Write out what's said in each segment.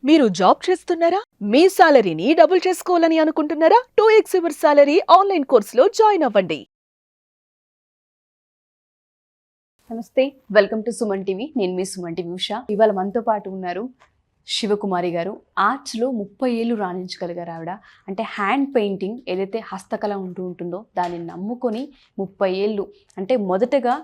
మీరు జాబ్ చేస్తున్నారా? మీ సాలరీని డబుల్ చేసుకోవాలని అనుకుంటున్నారా? 2x యువర్ సాలరీ ఆన్లైన్ కోర్సులో జాయిన్ అవ్వండి. నమస్తే, వెల్కమ్ టు సుమన్ టీవీ. నేను మీ సుమన్ టీవీ ఉషా. ఇవాళ మనతో పాటు ఉన్నారు శివకుమారి గారు. ఆర్ట్స్లో 30 ఏళ్ళు రాణించగలిగారు ఆవిడ. అంటే హ్యాండ్ పెయింటింగ్ ఏదైతే హస్తకళ ఉంటుందో దాన్ని నమ్ముకొని 30 ఏళ్ళు, అంటే మొదటగా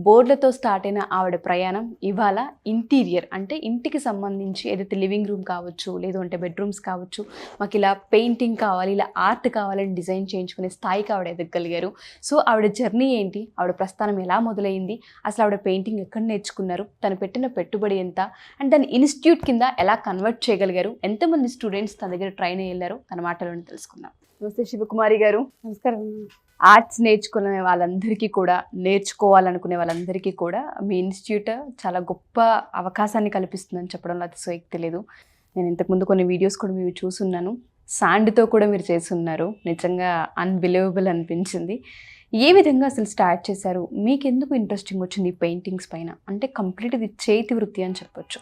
బోర్డులతో స్టార్ట్ అయిన ఆవిడ ప్రయాణం ఇవాళ ఇంటీరియర్, అంటే ఇంటికి సంబంధించి ఏదైతే లివింగ్ రూమ్ కావచ్చు, లేదు అంటే బెడ్రూమ్స్ కావచ్చు, మాకు ఇలా పెయింటింగ్ కావాలి, ఇలా ఆర్ట్ కావాలని డిజైన్ చేయించుకునే స్థాయికి ఆవిడ ఎదగలిగారు. సో ఆవిడ జర్నీ ఏంటి, ఆవిడ ప్రస్థానం ఎలా మొదలైంది, అసలు ఆవిడ పెయింటింగ్ ఎక్కడ నేర్చుకున్నారు, తను పెట్టిన పెట్టుబడి ఎంత, అండ్ దాన్ని ఇన్స్టిట్యూట్ కింద ఎలా కన్వర్ట్ చేయగలిగారు, ఎంతమంది స్టూడెంట్స్ తన దగ్గర ట్రైన్ అయ్యారు, తన మాటలను తెలుసుకుందాం. నమస్తే శివకుమారి గారు. నమస్కారం. ఆర్ట్స్ నేర్చుకునే వాళ్ళందరికీ కూడా, నేర్చుకోవాలనుకునే వాళ్ళందరికీ కూడా మీ ఇన్స్టిట్యూట్ చాలా గొప్ప అవకాశాన్ని కల్పిస్తుందని చెప్పడంలో అతిశయోక్తి లేదు. నేను ఇంతకుముందు కొన్ని వీడియోస్ కూడా మీరు చూసున్నాను. శాండ్తో కూడా మీరు చేస్తున్నారు. నిజంగా అన్బిలీవబుల్ అనిపించింది. ఏ విధంగా అసలు స్టార్ట్ చేశారు? మీకు ఎందుకు ఇంట్రెస్టింగ్ వచ్చింది పెయింటింగ్స్ పైన? అంటే కంప్లీట్ ఇది చేతి వృత్తి అని చెప్పొచ్చు.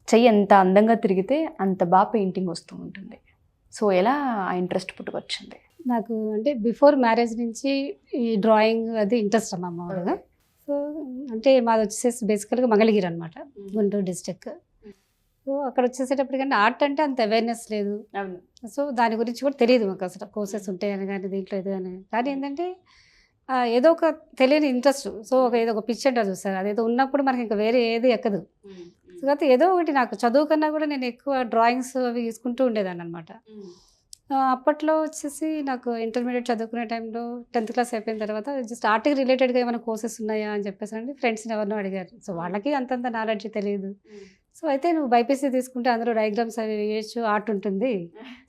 చెయ్యి ఎంత అందంగా తిరిగితే అంత బాగా పెయింటింగ్ వస్తూ ఉంటుంది. సో ఎలా ఆ ఇంట్రెస్ట్ పుట్టుకొచ్చింది? నాకు అంటే బిఫోర్ మ్యారేజ్ నుంచి ఈ డ్రాయింగ్ అది ఇంట్రెస్ట్ అమ్మ మామూలుగా. సో అంటే మాది వచ్చేసి బేసికల్గా మంగళగిరి అనమాట, గుంటూరు డిస్టిక్. సో అక్కడ వచ్చేసేటప్పటికంటే ఆర్ట్ అంటే అంత అవేర్నెస్ లేదు. సో దాని గురించి కూడా తెలియదు మాకు, అసలు కోర్సెస్ ఉంటాయని కానీ దీంట్లో ఇది అని. కానీ ఏంటంటే ఏదో ఒక తెలియని ఇంట్రెస్ట్. సో ఏదో ఒక పిచ్ అంటారు చూస్తారు, అదేదో ఉన్నప్పుడు మనకి ఇంకా వేరే ఏది ఎక్కదు. సో అయితే ఏదో ఒకటి, నాకు చదువు కన్నా కూడా నేను ఎక్కువ డ్రాయింగ్స్ అవి తీసుకుంటూ ఉండేదాన్ని అనమాట. అప్పట్లో వచ్చేసి నాకు ఇంటర్మీడియట్ చదువుకునే టైంలో 10th క్లాస్ అయిపోయిన తర్వాత జస్ట్ ఆర్ట్కి రిలేటెడ్గా ఏమైనా కోర్సెస్ ఉన్నాయా అని చెప్పేసి అండి ఫ్రెండ్స్ని ఎవరినో అడిగారు. సో వాళ్ళకి అంతంత నాలెడ్జ్ తెలియదు. సో అయితే నువ్వు బైపీసీ తీసుకుంటే అందులో డయాగ్రామ్స్ అవి వేయచ్చు, ఆర్ట్ ఉంటుంది,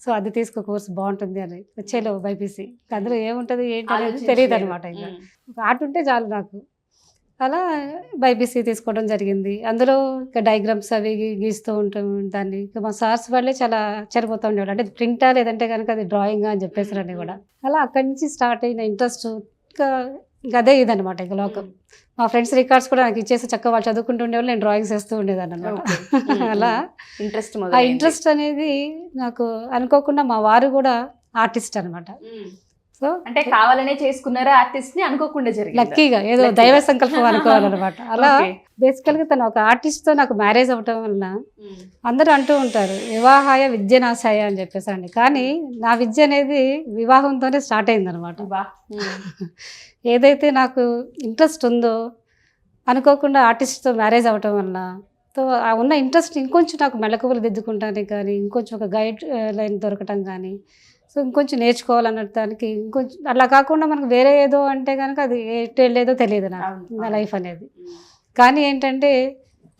సో అది తీసుకో, కోర్స్ బాగుంటుంది అని వచ్చేలో బైపీసీ. అందులో ఏముంటుంది ఏంటి అనేది తెలియదు అనమాట. ఇంకా ఆర్ట్ ఉంటే చాలు నాకు. అలా బైపీసీ తీసుకోవడం జరిగింది. అందులో ఇంకా డయాగ్రామ్స్ అవి గీస్తూ ఉంటాం దాన్ని. ఇంకా మా సార్స్ వాళ్ళే చాలా ఆశ్చర్యపోతూ ఉండేవాడు, అంటే ప్రింటా లేదంటే కనుక అది డ్రాయింగ్ అని చెప్పేసారని కూడా. అలా అక్కడి నుంచి స్టార్ట్ అయిన ఇంట్రెస్ట్ ఇంకా అదే ఇదనమాట. ఇంకా లోకం మా ఫ్రెండ్స్ రికార్డ్స్ కూడా నాకు ఇచ్చేసి చక్కగా వాళ్ళు చదువుకుంటూ ఉండేవాళ్ళు, నేను డ్రాయింగ్స్ వేస్తూ ఉండేదాన్ని అనమాట. అలా ఆ ఇంట్రెస్ట్ అనేది నాకు అనుకోకుండా మా వారు కూడా ఆర్టిస్ట్ అనమాట. సో అంటే కావాలనే చేసుకున్నారా ఆర్టిస్ట్ ని? అనుకోకుండా జరిగింది, లక్కీగా ఏదో దైవ సంకల్పం అనుకోవాలన్నమాట. అలా బేసికల్గా తను ఒక ఆర్టిస్ట్ తో నాకు మ్యారేజ్ అవటం వలన అందరూ అంటూ ఉంటారు వివాహాయ విద్య నాశాయ అని చెప్పేసి అండి. కానీ నా విద్య అనేది వివాహంతోనే స్టార్ట్ అయింది అనమాట. ఏదైతే నాకు ఇంట్రెస్ట్ ఉందో అనుకోకుండా ఆర్టిస్ట్తో మ్యారేజ్ అవ్వటం వలన, సో ఆ ఉన్న ఇంట్రెస్ట్ ఇంకొంచెం నాకు మెళకువలు దిద్దుకుంటానికి కానీ, ఇంకొంచెం ఒక గైడ్ లైన్ దొరకటం కానీ, సో ఇంకొంచెం నేర్చుకోవాలన్న దానికి ఇంకొంచెం అలా కాకుండా మనకు వేరే ఏదో అంటే కనుక అది ఎటు వెళ్ళేదో తెలియదు నాకు నా లైఫ్ అనేది. కానీ ఏంటంటే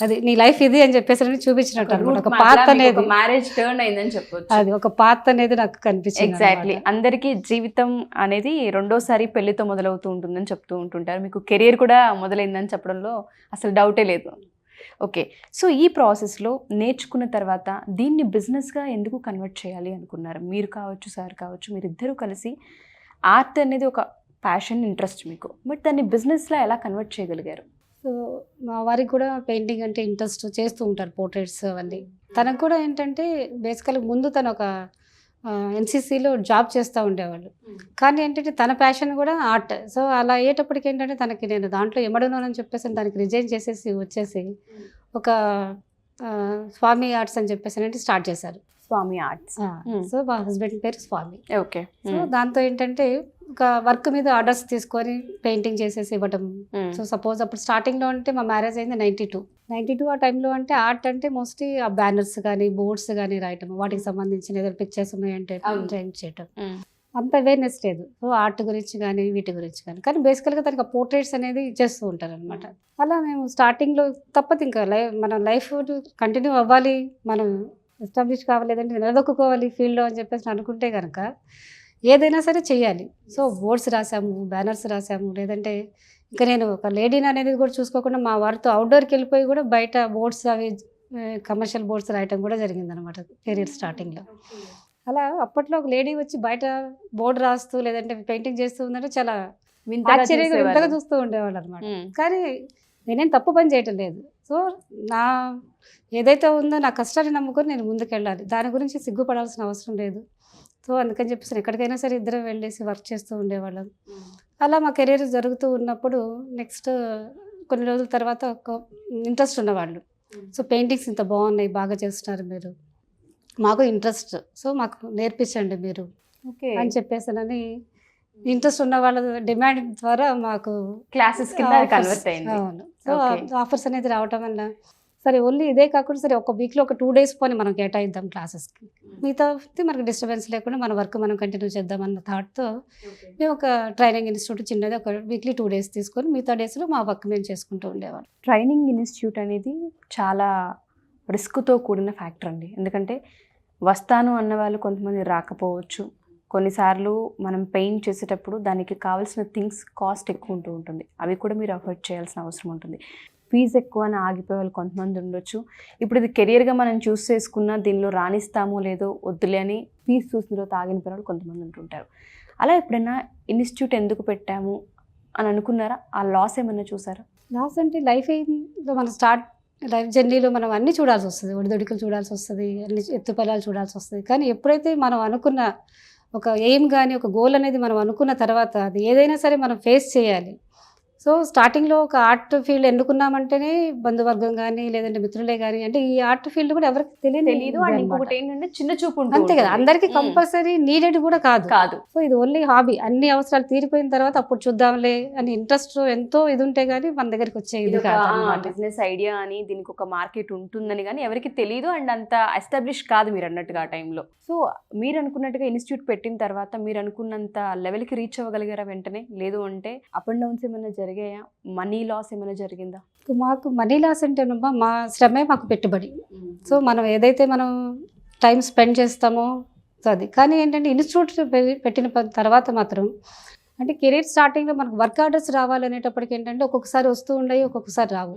అది నీ లైఫ్ ఇది అని చెప్పేసి చూపించినట్టు అనమాట. ఒక పాత్ అనేది మ్యారేజ్ టర్న్ అయిందని చెప్పొచ్చు. అది ఒక పాత్ అనేది నాకు కనిపించింది. ఎగ్జాక్ట్లీ. అందరికీ జీవితం అనేది రెండోసారి పెళ్లితో మొదలవుతూ ఉంటుందని చెప్తూ ఉంటుంటారు. మీకు కెరియర్ కూడా మొదలైందని చెప్పడంలో అసలు డౌటే లేదు. ఓకే, సో ఈ ప్రాసెస్లో నేర్చుకున్న తర్వాత దీన్ని బిజినెస్గా ఎందుకు కన్వర్ట్ చేయాలి అనుకున్నారు? మీరు కావచ్చు, సార్ కావచ్చు, మీరిద్దరూ కలిసి ఆర్ట్ అనేది ఒక ప్యాషన్, ఇంట్రెస్ట్ మీకు, బట్ దాన్ని బిజినెస్లో ఎలా కన్వర్ట్ చేయగలిగారు? సో మా వారికి కూడా పెయింటింగ్ అంటే ఇంట్రెస్ట్, చేస్తూ ఉంటారు పోర్ట్రేట్స్ అవన్నీ. తనకు కూడా ఏంటంటే బేసికల్గా ముందు తను ఒక ఎన్సీసీలో జాబ్ చేస్తూ ఉండేవాళ్ళు. కానీ ఏంటంటే తన ప్యాషన్ కూడా ఆర్ట్. సో అలా అయ్యేటప్పటికి ఏంటంటే తనకి నేను దాంట్లో ఎమడనని చెప్పేసి దానికి రిజైన్ చేసేసి వచ్చేసి ఒక స్వామి ఆర్ట్స్ అని చెప్పేసి అంటే స్టార్ట్ చేశారు. స్వామి ఆర్ట్స్. సో మా హస్బెండ్ పేరు స్వామి. ఓకే. సో దాంతో ఏంటంటే ఒక వర్క్ మీద ఆర్డర్స్ తీసుకొని పెయింటింగ్ చేసేసి ఇవ్వటం. సో సపోజ్ అప్పుడు స్టార్టింగ్లో అంటే మా మ్యారేజ్ అయింది 92 ఆ టైంలో. అంటే ఆర్ట్ అంటే మోస్ట్లీ ఆ బ్యానర్స్ కానీ బోర్డ్స్ కానీ రాయటం, వాటికి సంబంధించిన ఏదైనా పిక్చర్స్ ఉన్నాయంటే డిజైన్ చేయటం, అంత అవేర్నెస్ లేదు. సో ఆర్ట్ గురించి కానీ వీటి గురించి కానీ బేసికల్గా తనకి పోర్ట్రేట్స్ అనేది చేస్తూ ఉంటారు అనమాట. అలా మేము స్టార్టింగ్లో తప్పదు, ఇంకా మన లైఫ్ కంటిన్యూ అవ్వాలి, మనం ఎస్టాబ్లిష్ కావాలి, లేదంటే నిలదొక్కుకోవాలి ఫీల్డ్లో అని చెప్పేసి అనుకుంటే కనుక ఏదైనా సరే చెయ్యాలి. సో బోర్డ్స్ రాసాము, బ్యానర్స్ రాసాము, లేదంటే ఇంకా నేను ఒక లేడీని అనేది కూడా చూసుకోకుండా మా వారితో అవుట్డోర్కి వెళ్ళిపోయి కూడా బయట బోర్డ్స్ అవి కమర్షియల్ బోర్డ్స్ రాయటం కూడా జరిగిందనమాట కెరీర్ స్టార్టింగ్లో. అలా అప్పట్లో ఒక లేడీ వచ్చి బయట బోర్డు రాస్తూ లేదంటే పెయింటింగ్ చేస్తూ ఉందంటే చాలా ఆశ్చర్యంగా వింతగా చూస్తూ ఉండేవాళ్ళు అనమాట. కానీ నేనేం తప్పు పని చేయటం లేదు. సో నా ఏదైతే ఉందో నా కష్టాన్ని నమ్ముకొని నేను ముందుకెళ్ళాలి, దాని గురించి సిగ్గుపడాల్సిన అవసరం లేదు. సో అందుకని చెప్పేసి ఎక్కడికైనా సరే ఇద్దరం వెళ్ళేసి వర్క్ చేస్తూ ఉండేవాళ్ళం. అలా మా కెరీర్ జరుగుతూ ఉన్నప్పుడు నెక్స్ట్ కొన్ని రోజుల తర్వాత ఒక ఇంట్రెస్ట్ ఉన్నవాళ్ళు, సో పెయింటింగ్స్ ఇంత బాగున్నాయి, బాగా చేస్తున్నారు మీరు, మాకు ఇంట్రెస్ట్, సో మాకు నేర్పించండి మీరు ఓకే అని చెప్పేసానని ఇంట్రెస్ట్ ఉన్న వాళ్ళ డిమాండ్ ద్వారా మాకు క్లాసెస్ కింద కన్వర్ట్ అయింది. అవును. So Okay. ఆఫర్స్ అనేది రావటం వల్ల సరే ఓన్లీ ఇదే కాకుండా సరే ఒక వీక్లో ఒక 2 days పోని మనం కేటాయిద్దాం క్లాసెస్కి, మిగతా మనకి డిస్టర్బెన్స్ లేకుండా మన వర్క్ మనం కంటిన్యూ చేద్దాం అన్న థాట్తో మేము ఒక ట్రైనింగ్ ఇన్స్టిట్యూట్ చిన్నది ఒక వీక్లీ 2 days తీసుకొని మిగతా డేస్లో మా వర్క్ మేము చేసుకుంటూ ఉండేవాళ్ళం. ట్రైనింగ్ ఇన్స్టిట్యూట్ అనేది చాలా రిస్క్తో కూడిన ఫ్యాక్టర్ అండి. ఎందుకంటే వస్తాను అన్న వాళ్ళు కొంతమంది రాకపోవచ్చు. కొన్నిసార్లు మనం పెయింట్ చేసేటప్పుడు దానికి కావాల్సిన థింగ్స్ కాస్ట్ ఎక్కువ ఉంటూ ఉంటుంది, అవి కూడా మీరు అఫోర్డ్ చేయాల్సిన అవసరం ఉంటుంది. ఫీజు ఎక్కువ అని ఆగిపోయే వాళ్ళు కొంతమంది ఉండొచ్చు. ఇప్పుడు ఇది కెరియర్గా మనం చూస్ చేసుకున్న దీనిలో రాణిస్తామో లేదో వద్దులే అని ఫీజు చూసిన తర్వాత ఆగిపోయిన వాళ్ళు కొంతమంది ఉంటుంటారు. అలా ఎప్పుడైనా ఇన్స్టిట్యూట్ ఎందుకు పెట్టాము అని అనుకున్నారా? ఆ లాస్ ఏమన్నా చూసారా? లాస్ అంటే లైఫ్లో మనం లైఫ్ జర్నీలో మనం అన్నీ చూడాల్సి వస్తుంది, ఒడిదొడుకులు చూడాల్సి వస్తుంది, అన్ని ఎత్తుపల్లాలు చూడాల్సి వస్తుంది. కానీ ఎప్పుడైతే మనం అనుకున్న ఒక ఎయిమ్ కానీ ఒక గోల్ అనేది మనం అనుకున్న తర్వాత అది ఏదైనా సరే మనం ఫేస్ చేయాలి. సో స్టార్టింగ్లో ఒక ఆర్ట్ ఫీల్డ్ ఎన్నుకున్నామంటేనే బంధువర్గం కానీ లేదంటే మిత్రులే కానీ అంటే ఈ ఆర్ట్ ఫీల్డ్ కూడా ఎవరికి తెలియదు. అండ్ ఇంకొకటి ఏంటంటే చిన్న చూపు ఉంటుంది. అంతే కదా, అందరికీ కంపల్సరీ నీడెడ్ కూడా కాదు. సో ఇది ఓన్లీ హాబీ, అన్ని అవసరాలు తీరిపోయిన తర్వాత అప్పుడు చూద్దాంలే అని ఇంట్రెస్ట్ ఎంతో ఇది ఉంటే కానీ మన దగ్గరికి వచ్చే ఇది కాదు. బిజినెస్ ఐడియా అని దీనికి ఒక మార్కెట్ ఉంటుందని కానీ ఎవరికి తెలియదు అండ్ అంత ఎస్టాబ్లిష్ కాదు మీరు అన్నట్టుగా ఆ టైంలో. సో మీరు అనుకున్నట్టుగా ఇన్స్టిట్యూట్ పెట్టిన తర్వాత మీరు అనుకున్నంత లెవెల్కి రీచ్ అవ్వగలిగారా వెంటనే? లేదు అంటే అప్ అండ్ డౌన్స్ ఏమైనా జరిగాయా? మనీ లాస్ ఏమైనా జరిగిందా? మాకు మనీ లాస్ అంటే మా శ్రమే మాకు పెట్టుబడి. సో మనం ఏదైతే మనం టైం స్పెండ్ చేస్తామో సో అది. కానీ ఏంటంటే ఇన్స్టిట్యూట్ పెట్టిన తర్వాత మాత్రం అంటే కెరీర్ స్టార్టింగ్లో మనకు వర్క్ ఆర్డర్స్ రావాలనేటప్పటికి ఏంటంటే ఒక్కొక్కసారి వస్తూ ఉండయి, ఒక్కొక్కసారి రావు,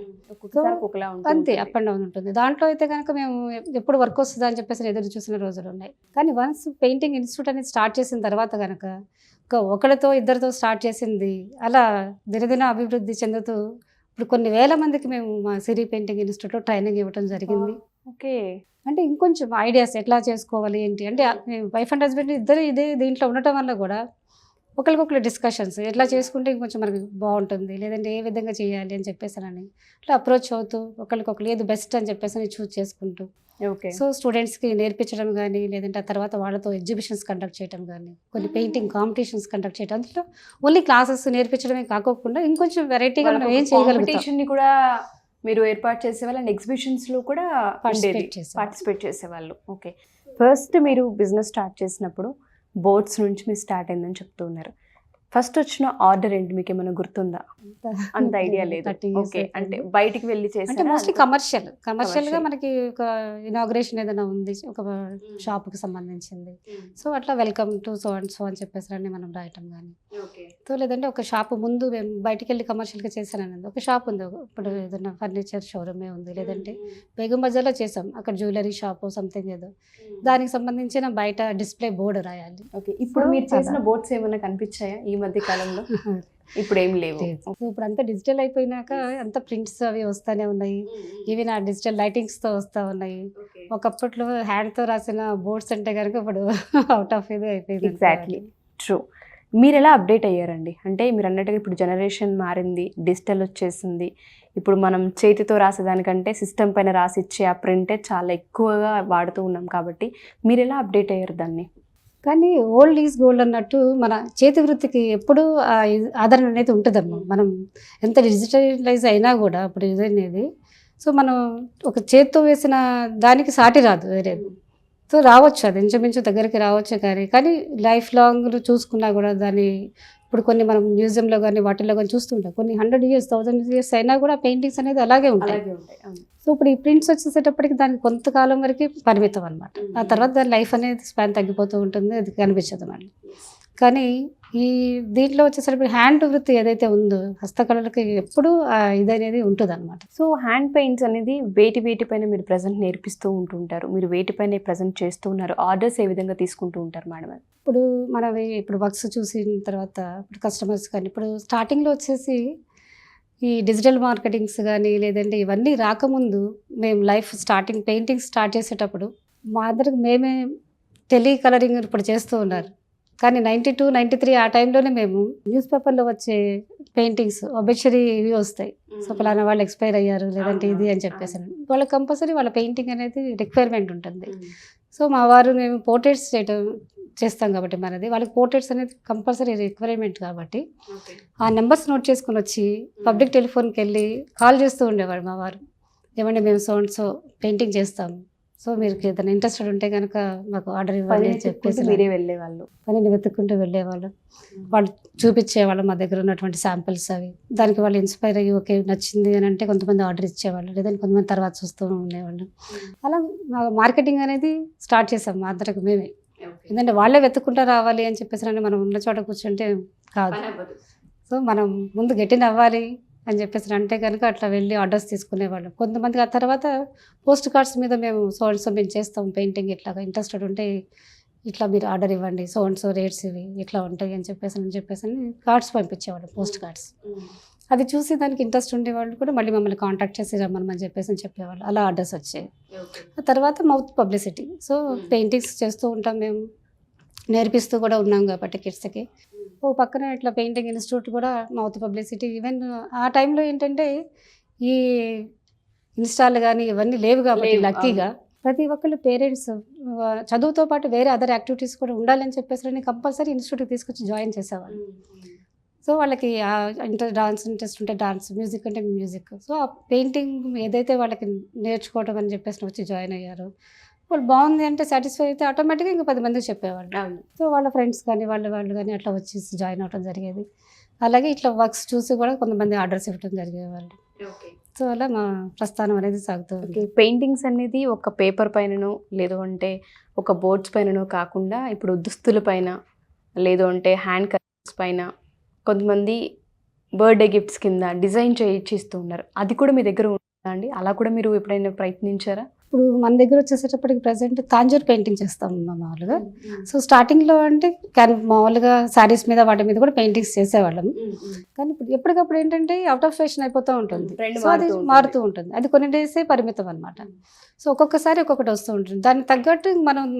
అంతే అప్ అండ్ డౌన్ ఉంటుంది. దాంట్లో అయితే కనుక మేము ఎప్పుడు వర్క్ వస్తుందా అని చెప్పేసి ఎదురు చూసిన రోజులు ఉన్నాయి. కానీ వన్స్ పెయింటింగ్ ఇన్స్టిట్యూట్ అనేది స్టార్ట్ చేసిన తర్వాత కనుక ఒకరితో ఇద్దరితో స్టార్ట్ చేసింది అలా దినదిన అభివృద్ధి చెందుతూ ఇప్పుడు కొన్ని వేల మందికి మేము మా సిరి పెయింటింగ్ ఇన్స్టిట్యూట్లో ట్రైనింగ్ ఇవ్వడం జరిగింది. ఓకే. అంటే ఇంకొంచెం ఐడియాస్ ఎట్లా చేసుకోవాలి ఏంటి అంటే వైఫ్ అండ్ హస్బెండ్ ఇద్దరు ఇదే దీంట్లో ఉండటం వల్ల కూడా ఒకరికొకరు డిస్కషన్స్ ఎట్లా చేసుకుంటే ఇంకొంచెం మనకి బాగుంటుంది, లేదంటే ఏ విధంగా చేయాలి అని చెప్పేసానని అట్లా అప్రోచ్ అవుతూ ఒకరికొకరు ఏది బెస్ట్ అని చెప్పేసి చూస్ చేసుకుంటూ ఓకే. సో స్టూడెంట్స్కి నేర్పించడం కానీ లేదంటే ఆ తర్వాత వాళ్ళతో ఎగ్జిబిషన్స్ కండక్ట్ చేయడం కానీ కొన్ని పెయింటింగ్ కాంపిటీషన్స్ కండక్ట్ చేయడం, అందులో ఓన్లీ క్లాసెస్ నేర్పించడమే కాకుండా ఇంకొంచెం వెరైటీగా మనం ఏం చేయగలుగుతాం కూడా మీరు ఏర్పాటు చేసేవాళ్ళు అండ్ ఎగ్జిబిషన్స్లో కూడా పార్టిసిపేట్ చేసేవాళ్ళు. ఓకే. ఫస్ట్ మీరు బిజినెస్ స్టార్ట్ చేసినప్పుడు బోట్స్ నుంచి మీరు స్టార్ట్ అయిందని చెప్తూ ఉన్నారు. ఫస్ట్ వచ్చిన ఆర్డర్ ఏంటి మీకు ఏమైనా గుర్తుందా? అంత ఐడియా లేదు. ఓకే. అంటే బయటికి వెళ్ళి చేసి మోస్ట్లీ కమర్షియల్గా మనకి ఒక ఇనాగ్రేషన్ ఏదైనా ఉంది ఒక షాప్కి సంబంధించింది, సో అట్లా welcome to so and so అని చెప్పేసి మనం రాయటం కానీ సో లేదంటే ఒక షాప్ ముందు బయటికి వెళ్ళి కమర్షియల్గా చేశానని ఒక షాప్ ఉంది, ఇప్పుడు ఏదైనా ఫర్నిచర్ షోరూమే ఉంది, లేదంటే బేగం బజార్లో చేసాం అక్కడ జ్యువెలరీ షాప్ సంథింగ్ ఏదో దానికి సంబంధించిన బయట డిస్ప్లే బోర్డు రాయాలి. ఓకే. ఇప్పుడు మీరు చేసిన బోర్డ్స్ ఏమైనా కనిపించాయా ఈ మధ్య కాలంలో? ఇప్పుడు ఏం లేవు. ఇప్పుడు అంతా డిజిటల్ అయిపోయినాక అంత ప్రింట్స్ అవి వస్తూనే ఉన్నాయి, ఇవి నా డిజిటల్ లైటింగ్స్తో వస్తూ ఉన్నాయి. ఒకప్పట్లో హ్యాండ్తో రాసిన బోర్డ్స్ అంటే కనుక ఇప్పుడు అవుట్ ఆఫ్ ఇది అయిపోయింది. Exactly true. మీరు ఎలా అప్డేట్ అయ్యారండి? అంటే మీరు అన్నట్టుగా ఇప్పుడు జనరేషన్ మారింది, డిజిటల్ వచ్చేసింది. ఇప్పుడు మనం చేతితో రాసేదానికంటే సిస్టమ్ పైన రాసిచ్చే ఆ ప్రింటే చాలా ఎక్కువగా వాడుతూ ఉన్నాం కాబట్టి మీరు ఎలా అప్డేట్ అయ్యారు దాన్ని? కానీ ఓల్డ్ ఈజ్ గోల్డ్ అన్నట్టు మన చేతి వృత్తికి ఎప్పుడూ ఆదరణ అనేది ఉంటుందమ్మా. మనం ఎంత డిజిటలైజ్ అయినా కూడా ఇప్పుడు ఇది అనేది సో మనం ఒక చేతితో వేసిన దానికి సాటి రాదు వేరేది. సో రావచ్చు అది ఇంచుమించు దగ్గరికి రావచ్చు, కానీ లైఫ్ లాంగ్ చూసుకున్నా కూడా దాన్ని ఇప్పుడు కొన్ని మనం మ్యూజియంలో కానీ వాటిల్లో కానీ చూస్తుంటాం కొన్ని 100 years 1000 years అయినా కూడా పెయింటింగ్స్ అనేది అలాగే ఉంటాయి. సో ఇప్పుడు ఈ ప్రింట్స్ వచ్చేసేటప్పటికి దానికి కొంతకాలం వరకు పరిమితం అనమాట. ఆ తర్వాత దాని లైఫ్ అనేది స్పాన్ తగ్గిపోతూ ఉంటుంది, అది కనిపించదు మళ్ళీ. కానీ ఈ దీంట్లో వచ్చేసరికి హ్యాండ్ వృత్తి ఏదైతే ఉందో హస్తకళలకి ఎప్పుడూ ఇది అనేది ఉంటుంది అనమాట. సో హ్యాండ్ పెయింట్స్ అనేది వేటి పైన మీరు ప్రజెంట్ నేర్పిస్తూ ఉంటుంటారు, మీరు వేటిపైన ప్రజెంట్ చేస్తూ ఉన్నారు, ఆర్డర్స్ ఏ విధంగా తీసుకుంటూ ఉంటారు మేడం? ఇప్పుడు మనవి ఇప్పుడు వర్క్స్ చూసిన తర్వాత ఇప్పుడు కస్టమర్స్ కానీ ఇప్పుడు స్టార్టింగ్లో వచ్చేసి ఈ డిజిటల్ మార్కెటింగ్స్ కానీ లేదంటే ఇవన్నీ రాకముందు మేము స్టార్టింగ్ పెయింటింగ్ స్టార్ట్ చేసేటప్పుడు మా అందరికి మేమే కలరింగ్ ఇప్పుడు చేస్తూ ఉన్నారు. కానీ 92, 93 ఆ టైంలోనే మేము న్యూస్ పేపర్లో వచ్చే పెయింటింగ్స్ ఒబెచరీ ఇవి వస్తాయి. సో ఫలానా వాళ్ళు ఎక్స్పైర్ అయ్యారు లేదంటే ఇది అని చెప్పేసి వాళ్ళకి కంపల్సరీ వాళ్ళ పెయింటింగ్ అనేది రిక్వైర్మెంట్ ఉంటుంది. సో మా వారు మేము పోర్ట్రేట్స్ చేస్తాం కాబట్టి మనది వాళ్ళకి పోర్ట్రేట్స్ అనేది కంపల్సరీ రిక్వైర్మెంట్ కాబట్టి ఆ నెంబర్స్ నోట్ చేసుకొని వచ్చి పబ్లిక్ టెలిఫోన్కి వెళ్ళి కాల్ చేస్తూ ఉండేవాడు మా వారు. ఏమంటే మేము సో పెయింటింగ్ చేస్తాము, సో మీరు ఏదైనా ఇంట్రెస్టెడ్ ఉంటే కనుక మాకు ఆర్డర్ ఇవ్వండి అని చెప్పేసి మీరే వెళ్ళేవాళ్ళు, పనిని వెతుక్కుంటూ వెళ్ళేవాళ్ళు. వాళ్ళు చూపించేవాళ్ళు మా దగ్గర ఉన్నటువంటి శాంపిల్స్ అవి. దానికి వాళ్ళు ఇన్స్పైర్ అయ్యి ఓకే నచ్చింది అని అంటే కొంతమంది ఆర్డర్ ఇచ్చేవాళ్ళు, లేదంటే కొంతమంది తర్వాత చూస్తూ ఉండేవాళ్ళు. అలా మార్కెటింగ్ అనేది స్టార్ట్ చేసాం మా అందరికి మేమే. ఎందుకంటే వాళ్ళే వెతుక్కుంటూ రావాలి అని చెప్పేసి మనం ఉన్న చోట కూర్చుంటే కాదు. సో మనం ముందు గెటిన్ అవ్వాలి అని చెప్పేసి అంటే కనుక అట్లా వెళ్ళి ఆర్డర్స్ తీసుకునేవాళ్ళం. కొంతమంది ఆ తర్వాత పోస్ట్ కార్డ్స్ మీద మేము సో మేము చేస్తాం పెయింటింగ్, ఇట్లాగా ఇంట్రెస్టెడ్ ఉంటే ఇట్లా మీరు ఆర్డర్ ఇవ్వండి, సో రేట్స్ ఇవి ఇట్లా ఉంటాయి అని చెప్పేసి కార్డ్స్ పంపించేవాళ్ళు, పోస్ట్ కార్డ్స్. అది చూసి దానికి ఇంట్రెస్ట్ ఉండేవాళ్ళు కూడా మళ్ళీ మమ్మల్ని కాంటాక్ట్ చేసి రమ్మని చెప్పేవాళ్ళు. అలా ఆర్డర్స్ వచ్చాయి. ఆ తర్వాత మౌత్ పబ్లిసిటీ. సో పెయింటింగ్స్ చేస్తూ ఉంటాం మేము, నేర్పిస్తూ కూడా ఉన్నాం కాబట్టి కిడ్స్కి. ఓ పక్కన ఇట్లా పెయింటింగ్ ఇన్స్టిట్యూట్ కూడా మౌత్ పబ్లిసిటీ. ఈవెన్ ఆ టైంలో ఏంటంటే ఈ ఇన్స్టాల్ కానీ ఇవన్నీ లేవు కాబట్టి లక్కీగా ప్రతి ఒక్కళ్ళు పేరెంట్స్ చదువుతో పాటు వేరే అదర్ యాక్టివిటీస్ కూడా ఉండాలని చెప్పేసి కంపల్సరీ ఇన్స్టిట్యూట్కి తీసుకొచ్చి జాయిన్ చేసేవాళ్ళు. సో వాళ్ళకి డాన్స్ ఇంట్రెస్ట్ ఉంటే డాన్స్, మ్యూజిక్ అంటే మ్యూజిక్. సో ఆ పెయింటింగ్ ఏదైతే వాళ్ళకి నేర్చుకోవడం అని చెప్పేసి వచ్చి జాయిన్ అయ్యారు. వాళ్ళు బాగుంది అంటే సాటిస్ఫై అయితే ఆటోమేటిక్గా ఇంకా 10 మందికి చెప్పేవాళ్ళు. సో వాళ్ళ ఫ్రెండ్స్ కానీ వాళ్ళు కానీ అట్లా వచ్చి జాయిన్ అవ్వడం జరిగేది. అలాగే ఇట్లా వర్క్స్ చూసి కూడా కొంతమంది ఆర్డర్స్ ఇవ్వడం జరిగేవాళ్ళు. సో అలా మా ప్రస్థానం అనేది సాగుతుంది. పెయింటింగ్స్ అనేది ఒక పేపర్ పైననో లేదు అంటే ఒక బోర్డ్స్ పైననో కాకుండా ఇప్పుడు దుస్తుల పైన లేదు అంటే హ్యాండ్ కవర్స్ పైన కొంతమంది బర్త్డే గిఫ్ట్స్ కింద డిజైన్ చేయిస్తూ ఉన్నారు. అది కూడా మీ దగ్గర ఉందా అండి? అలా కూడా మీరు ఎప్పుడైనా ప్రయత్నించారా? ఇప్పుడు మన దగ్గర వచ్చేసేటప్పటికి ప్రజెంట్ తాంజూర్ పెయింటింగ్ చేస్తాం మామూలుగా. సో స్టార్టింగ్లో అంటే మామూలుగా శారీస్ మీద వాటి మీద కూడా పెయింటింగ్స్ చేసేవాళ్ళం. కానీ ఇప్పుడు ఎప్పటికప్పుడు ఏంటంటే అవుట్ ఆఫ్ ఫ్యాషన్ అయిపోతూ ఉంటుంది. సో అది మారుతూ ఉంటుంది. అది కొన్ని డేసే పరిమితం అనమాట. సో ఒక్కొక్కసారి ఒక్కొక్కటి వస్తూ ఉంటుంది. దానికి తగ్గట్టు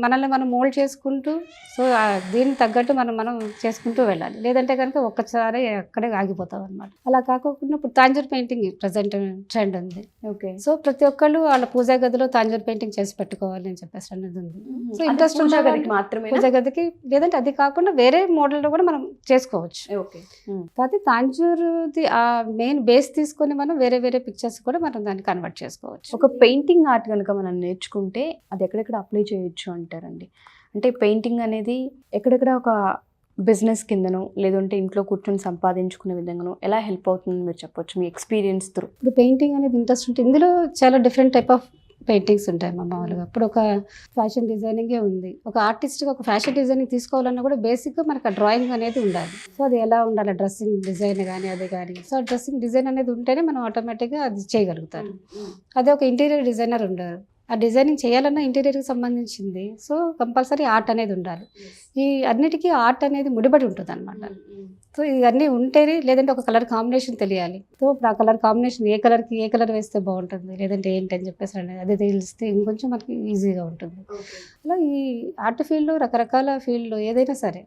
మనల్ని మనం మోల్డ్ చేసుకుంటూ సో దీనికి తగ్గట్టు మనం చేసుకుంటూ వెళ్ళాలి. లేదంటే కనుక ఒక్కసారి అక్కడే ఆగిపోతాం అనమాట. అలా కాకుండా ఇప్పుడు తాంజూర్ పెయింటింగ్ ప్రజెంట్ ట్రెండ్ ఉంది. ఓకే. సో ప్రతి ఒక్కళ్ళు వాళ్ళ పూజా గదిలో తాంజూర్ పెయింటింగ్ చేసి పెట్టుకోవాలి అని చెప్పేసి అనేది ఉంది. సో ఇంట్రెస్ట్ మాత్రమే పూజా గదికి, లేదంటే అది కాకుండా వేరే మోడల్లో కూడా మనం చేసుకోవచ్చు. కాకపోతే తాంజూర్ది ఆ మెయిన్ బేస్ తీసుకొని మనం వేరే వేరే పిక్చర్స్ కూడా మనం దాన్ని కన్వర్ట్ చేసుకోవచ్చు. ఒక పెయింటింగ్ ఆర్ట్ కనుక మనం నేర్చుకుంటే అది ఎక్కడెక్కడ అప్లై చేయొచ్చు అంటారండి? అంటే పెయింటింగ్ అనేది ఎక్కడెక్కడ ఒక బిజినెస్ కిందనో లేదంటే ఇంట్లో కూర్చొని సంపాదించుకునే విధంగానో ఎలా హెల్ప్ అవుతుందని మీరు చెప్పొచ్చు మీ ఎక్స్పీరియన్స్ త్రూ? ఇప్పుడు పెయింటింగ్ అనేది ఇంట్రెస్ట్ ఉంటే ఇందులో చాలా డిఫరెంట్ టైప్ ఆఫ్ పెయింటింగ్స్ ఉంటాయి మా మామూలుగా. ఇప్పుడు ఒక ఫ్యాషన్ డిజైనింగే ఉంది. ఒక ఆర్టిస్ట్గా ఒక ఫ్యాషన్ డిజైనింగ్ తీసుకోవాలన్నా కూడా బేసిక్గా మనకు ఆ డ్రాయింగ్ అనేది ఉండాలి. సో అది ఎలా ఉండాలి, డ్రెస్సింగ్ డిజైన్ కానీ అది కానీ. సో ఆ డ్రెస్సింగ్ డిజైన్ అనేది ఉంటేనే మనం ఆటోమేటిక్గా అది చేయగలుగుతారు. అదే ఒక ఇంటీరియర్ డిజైనర్ ఉండరు. ఆ డిజైనింగ్ చేయాలన్నా ఇంటీరియర్కి సంబంధించింది. సో కంపల్సరీ ఆర్ట్ అనేది ఉండాలి. ఈ అన్నిటికీ ఆర్ట్ అనేది ముడిపడి ఉంటుంది అనమాట. సో ఇవన్నీ ఉంటేనే, లేదంటే ఒక కలర్ కాంబినేషన్ తెలియాలి. సో ఆ కలర్ కాంబినేషన్ ఏ కలర్ వేస్తే బాగుంటుంది, లేదంటే ఏంటి అని చెప్పేసి అనేది అది తెలిస్తే ఇంకొంచెం మనకి ఈజీగా ఉంటుంది. అలా ఈ ఆర్ట్ ఫీల్డ్లో రకరకాల ఫీల్డ్లో ఏదైనా సరే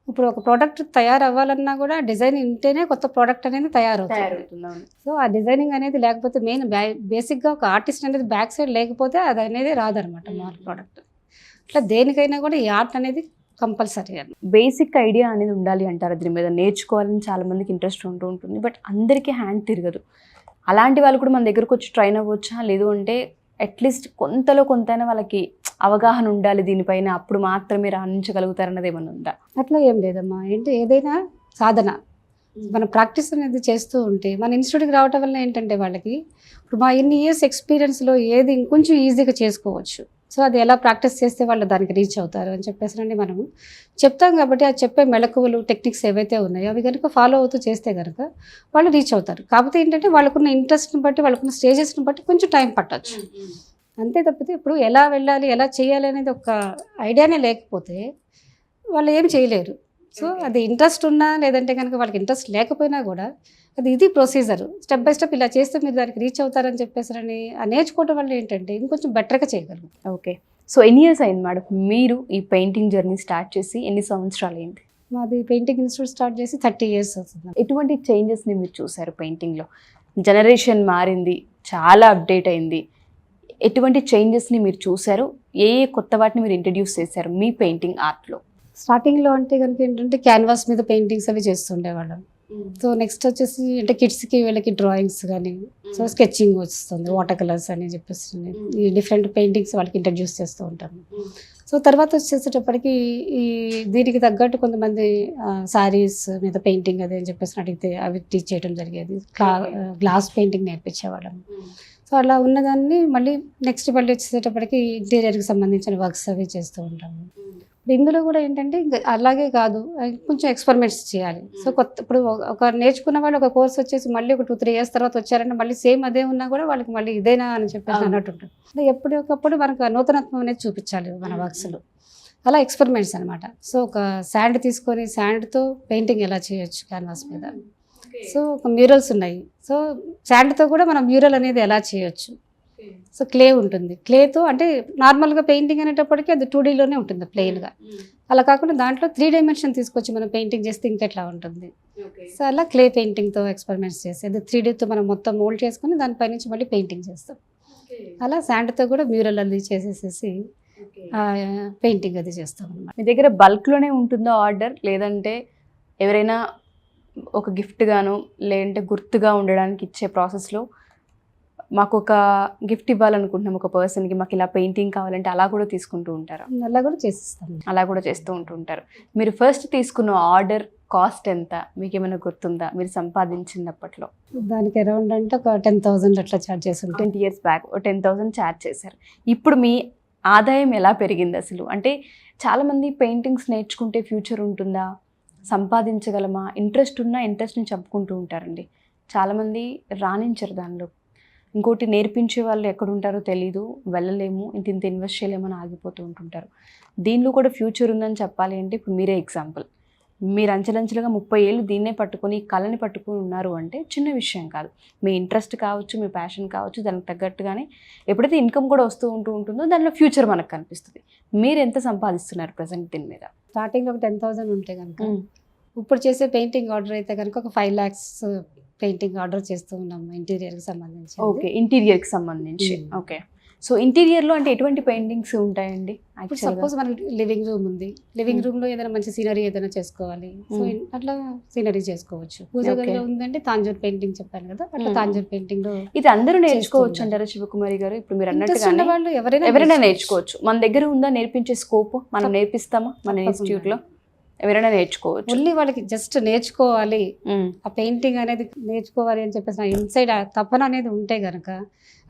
ఇప్పుడు ఒక ప్రోడక్ట్ తయారవ్వాలన్నా కూడా డిజైన్ ఉంటేనే కొత్త ప్రోడక్ట్ అనేది తయారవుతుంది. సో ఆ డిజైనింగ్ అనేది లేకపోతే మెయిన్ బేసిక్గా ఒక ఆర్టిస్ట్ అనేది బ్యాక్ సైడ్ లేకపోతే అది అనేది రాదనమాట మాల్ ప్రోడక్ట్. అట్లా దేనికైనా కూడా ఈ ఆర్ట్ అనేది కంపల్సరీ అని బేసిక్ ఐడియా అనేది ఉండాలి అంటారు. దీని మీద నేర్చుకోవాలని చాలా మందికి ఇంట్రెస్ట్ ఉంటూ ఉంటుంది. బట్ అందరికీ హ్యాండ్ తిరగదు. అలాంటి వాళ్ళు కూడా మన దగ్గరకు వచ్చి ట్రైన్ అవ్వచ్చా? లేదు అంటే అట్లీస్ట్ కొంతలో కొంతైనా వాళ్ళకి అవగాహన ఉండాలి దీనిపైన, అప్పుడు మాత్రమే రాణించగలుగుతారన్నది ఏమన్నా ఉందా? అట్లా ఏం లేదమ్మా. ఏంటి ఏదైనా సాధన మనం ప్రాక్టీస్ అనేది చేస్తూ ఉంటే మన ఇన్స్టిట్యూట్కి రావటం వల్ల ఏంటంటే వాళ్ళకి ఇప్పుడు మా ఇన్ని ఇయర్స్ ఎక్స్పీరియన్స్లో ఏది ఇంకొంచెం ఈజీగా చేసుకోవచ్చు. సో అది ఎలా ప్రాక్టీస్ చేస్తే వాళ్ళు దానికి రీచ్ అవుతారు అని చెప్పేసి మనము చెప్తాం. కాబట్టి ఆ చెప్పే మెళకువలు టెక్నిక్స్ ఏవైతే ఉన్నాయో అవి కనుక ఫాలో అవుతూ చేస్తే కనుక వాళ్ళు రీచ్ అవుతారు. కాకపోతే ఏంటంటే వాళ్ళకున్న ఇంట్రెస్ట్ని బట్టి వాళ్ళకున్న స్టేజెస్ని బట్టి కొంచెం టైం పట్టవచ్చు. అంతే తప్పితే ఇప్పుడు ఎలా వెళ్ళాలి ఎలా చేయాలి అనేది ఒక ఐడియానే లేకపోతే వాళ్ళు ఏం చేయలేరు. సో అది ఇంట్రెస్ట్ ఉన్నా లేదంటే కనుక వాళ్ళకి ఇంట్రెస్ట్ లేకపోయినా కూడా ఇది ప్రొసీజర్ స్టెప్ బై స్టెప్ ఇలా చేస్తే మీరు దానికి రీచ్ అవుతారని చెప్పేసి నేర్చుకోవడం వల్ల ఏంటంటే ఇంకొంచెం బెటర్గా చేయగలరు. ఓకే. సో ఎన్ని ఇయర్స్ అయింది మేడం మీరు ఈ పెయింటింగ్ జర్నీ స్టార్ట్ చేసి, ఎన్ని సంవత్సరాలు అయింది? మాది పెయింటింగ్ ఇన్స్టిట్యూట్ స్టార్ట్ చేసి 30 years అవుతుంది. ఎటువంటి చేంజెస్ని మీరు చూసారు పెయింటింగ్లో? జనరేషన్ మారింది, చాలా అప్డేట్ అయింది. ఎటువంటి చేంజెస్ని మీరు చూసారు? ఏ కొత్త వాటిని మీరు ఇంట్రడ్యూస్ చేశారు మీ పెయింటింగ్ ఆర్ట్లో? స్టార్టింగ్లో అంటే కనుక ఏంటంటే క్యాన్వాస్ మీద పెయింటింగ్స్ అవి చేస్తుండేవాళ్ళం. సో నెక్స్ట్ వచ్చేసి అంటే కిడ్స్కి వీళ్ళకి డ్రాయింగ్స్ కానీ సో స్కెచింగ్ వస్తుంది, వాటర్ కలర్స్ అని చెప్పేసి ఈ డిఫరెంట్ పెయింటింగ్స్ వాళ్ళకి ఇంట్రడ్యూస్ చేస్తూ ఉంటాము. సో తర్వాత వచ్చేసేటప్పటికి ఈ దీనికి తగ్గట్టు కొంతమంది శారీస్ మీద పెయింటింగ్ అదే అని చెప్పేసి అడిగితే అవి టీచ్ చేయడం జరిగేది. Glass painting నేర్పించేవాళ్ళం. సో అలా ఉన్నదాన్ని మళ్ళీ నెక్స్ట్ మళ్ళీ వచ్చేసేటప్పటికి ఇంటీరియర్కి సంబంధించిన వర్క్స్ అవి చేస్తూ ఉంటాము. ఇందులో కూడా ఏంటంటే ఇంకా అలాగే కాదు, కొంచెం ఎక్స్పెరిమెంట్స్ చేయాలి. సో ఇప్పుడు ఒక నేర్చుకున్న వాళ్ళు ఒక కోర్స్ వచ్చేసి మళ్ళీ ఒక 2-3 years తర్వాత వచ్చారంటే మళ్ళీ సేమ్ అదే ఉన్నా కూడా వాళ్ళకి మళ్ళీ ఇదేనా అని చెప్పేసి అన్నట్టు ఉంటుంది. అంటే ఎప్పటికప్పుడు మనకు నూతనత్వం అనేది చూపించాలి మన వర్క్స్లో. అలా ఎక్స్పెరిమెంట్స్ అనమాట. సో ఒక శాండ్ తీసుకొని శాండ్తో పెయింటింగ్ ఎలా చేయొచ్చు క్యాన్వాస్ మీద. సో ఒక మ్యూరల్స్ ఉన్నాయి. సో శాండ్తో కూడా మనం మ్యూరల్ అనేది ఎలా చేయొచ్చు. సో క్లే ఉంటుంది, క్లేతో అంటే నార్మల్గా పెయింటింగ్ అనేటప్పటికీ అది 2Dలోనే ఉంటుంది ప్లెయిన్గా. అలా కాకుండా దాంట్లో 3 dimension తీసుకొచ్చి మనం పెయింటింగ్ చేస్తే ఇంకెట్లా ఉంటుంది. సో అలా క్లే పెయింటింగ్తో ఎక్స్పెరిమెంట్స్ చేసి అది 3Dతో మనం మొత్తం మోల్డ్ చేసుకొని దానిపై నుంచి మళ్ళీ పెయింటింగ్ చేస్తాం. అలా శాండ్తో కూడా మ్యూరల్ అది చేసేసేసి పెయింటింగ్ అది చేస్తాం అన్నమాట. మీ దగ్గర బల్క్లోనే ఉంటుందో ఆర్డర్, లేదంటే ఎవరైనా ఒక గిఫ్ట్ గాను లేదంటే గుర్తుగా ఉండడానికి ఇచ్చే ప్రాసెస్లో మాకు ఒక గిఫ్ట్ ఇవ్వాలనుకుంటున్నాం ఒక పర్సన్కి, మాకు ఇలా పెయింటింగ్ కావాలంటే అలా కూడా తీసుకుంటూ ఉంటారా? అలా కూడా చేసిస్తాం. అలా కూడా చేస్తూ ఉంటారు. మీరు ఫస్ట్ తీసుకున్న ఆర్డర్ కాస్ట్ ఎంత మీకు ఏమైనా గుర్తుందా మీరు సంపాదించినప్పట్లో? దానికి అరౌండ్ అంటే ఒక 10,000 అట్లా ఛార్జ్ చేసి 20 years బ్యాక్ 10,000 ఛార్జ్ చేశారు. ఇప్పుడు మీ ఆదాయం ఎలా పెరిగింది అసలు? అంటే చాలామంది పెయింటింగ్స్ నేర్చుకుంటే ఫ్యూచర్ ఉంటుందా, సంపాదించగలమా, ఇంట్రెస్ట్ ఉన్నా ఇంట్రెస్ట్ని చంపుకుంటూ ఉంటారండి. చాలామంది రాణించరు దానిలో. ఇంకోటి నేర్పించే వాళ్ళు ఎక్కడుంటారో తెలీదు, వెళ్ళలేము, ఇంత ఇన్వెస్ట్ చేయలేమని ఆగిపోతూ ఉంటుంటారు. దీనిలో కూడా ఫ్యూచర్ ఉందని చెప్పాలి అంటే ఇప్పుడు మీరే ఎగ్జాంపుల్. మీరు అంచెలంచెలుగా 30 ఏళ్ళు దీన్నే పట్టుకొని కళని పట్టుకొని ఉన్నారు అంటే చిన్న విషయం కాదు. మీ ఇంట్రెస్ట్ కావచ్చు, మీ ప్యాషన్ కావచ్చు, దానికి తగ్గట్టుగానే ఎప్పుడైతే ఇన్కమ్ కూడా వస్తూ ఉంటుందో దానిలో ఫ్యూచర్ మనకు కనిపిస్తుంది. మీరు ఎంత సంపాదిస్తున్నారు ప్రజెంట్ దీని మీద? స్టార్టింగ్లో ఒక 10,000 ఉంటే కనుక ఇప్పుడు చేసే పెయింటింగ్ ఆర్డర్ అయితే కనుక ఒక 5 lakhs పెయింటింగ్ ఆర్డర్ చేస్తూ ఉన్నాము ఇంటీరియర్కి సంబంధించి. ఓకే, ఇంటీరియర్కి సంబంధించి. ఓకే, సో ఇంటీరియర్లో అంటే ఎటువంటి పెయింటింగ్స్ ఉంటాయండి? ఇప్పుడు సపోజ్ మనకి లివింగ్ రూమ్ ఉంది, లివింగ్ రూమ్లో ఏదైనా మంచి సీనరీ ఏదైనా చేసుకోవాలి, సో అట్లా సీనరీ చేసుకోవచ్చు. పూజ గదిలో ఉందంటే తాంజూర్ పెయింటింగ్ చెప్పాను కదా, అట్లా తాంజూర్ పెయింటింగ్ లో ఇది అందరూ నేర్చుకోవచ్చు అంటారా శివకుమారి గారు? ఇప్పుడు మీరు అన్నట్టుగా వాళ్ళు ఎవరైనా నేర్చుకోవచ్చు. మన దగ్గర ఉందా నేర్పించే స్కోప్? మనం నేర్పిస్తామా మన ఇన్స్టిట్యూట్ లో? ఎవరైనా నేర్చుకోవచ్చు. ఓన్లీ వాళ్ళకి జస్ట్ నేర్చుకోవాలి, ఆ పెయింటింగ్ అనేది నేర్చుకోవాలి అని చెప్పేసి ఇన్సైడ్ తపన అనేది ఉంటే గనక